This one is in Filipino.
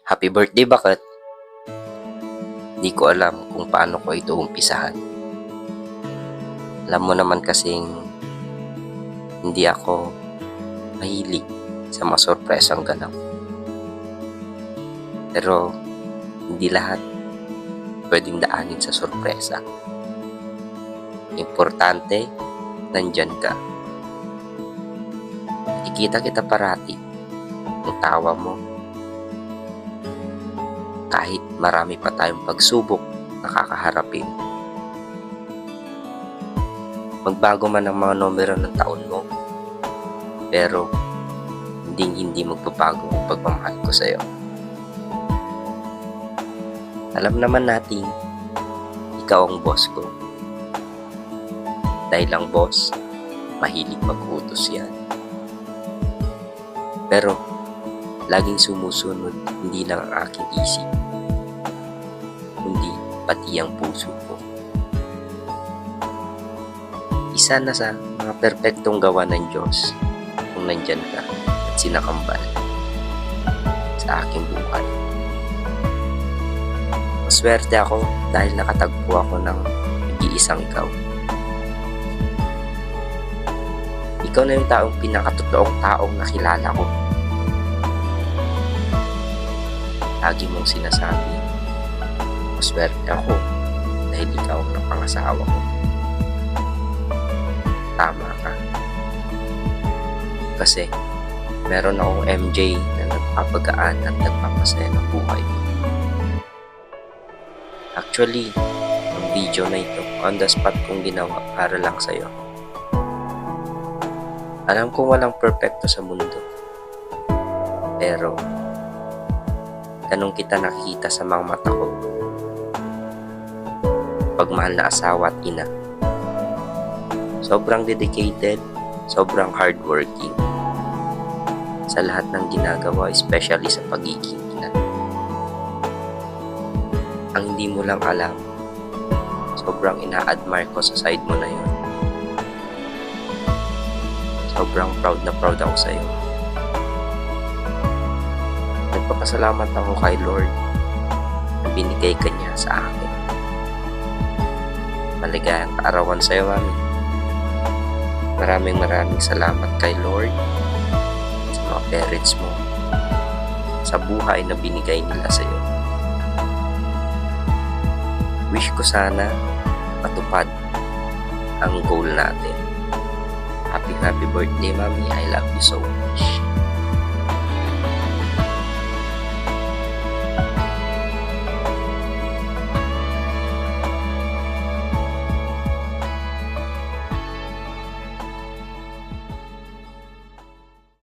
Happy birthday, Bakit? Di ko alam kung paano ko ito umpisahan. Alam mo naman kasing hindi ako mahilig sa mga sorpresang ganap. Pero hindi lahat pwedeng daanin sa sorpresa. Importante, nandyan ka. Nakikita kita parati. Ang tawa mo, kahit marami pa tayong pagsubok na kakaharapin. Magbago man ang mga numero ng taon mo, pero hindi magbabago ang pagmamahal ko sa'yo. Alam naman natin, ikaw ang boss ko. Dahil ang boss, mahilig mag-utos yan. Pero, laging sumusunod hindi lang ang aking isip, kundi pati ang puso ko. Isa na sa mga perpektong gawa ng Diyos kung nandyan ka at sinakambal sa aking buhay. Maswerte ako dahil nakatagpo ako ng nag-iisang ikaw. Ikaw na yung taong pinakatotoong taong nakilala ko. Lagi mong sinasabi, maswerte ako dahil ikaw ang napangasawa ko. Tama ka. Kasi meron akong MJ na nagpapagaan at nagpapasaya ng buhay ko. Actually, ang video na ito, on the spot kong ginawa para lang sa'yo. Alam kong walang perfecto sa mundo. Pero, ganun kita nakikita sa mga mata ko. Pagmahal na asawa at ina. Sobrang dedicated, sobrang hardworking sa lahat ng ginagawa, especially sa pagiging ina. Ang hindi mo lang alam, sobrang ina-admire ko sa side mo na yun. Sobrang proud ako sa iyo. Nagpapasalamat ako kay Lord na binigay ka niya sa akin. Maligayang kaarawan sa iyo, Mami. Maraming salamat kay Lord sa mga parents mo, sa buhay na binigay nila sa iyo. Wish ko sana matupad ang goal natin. Happy birthday, Mami. I love you so much.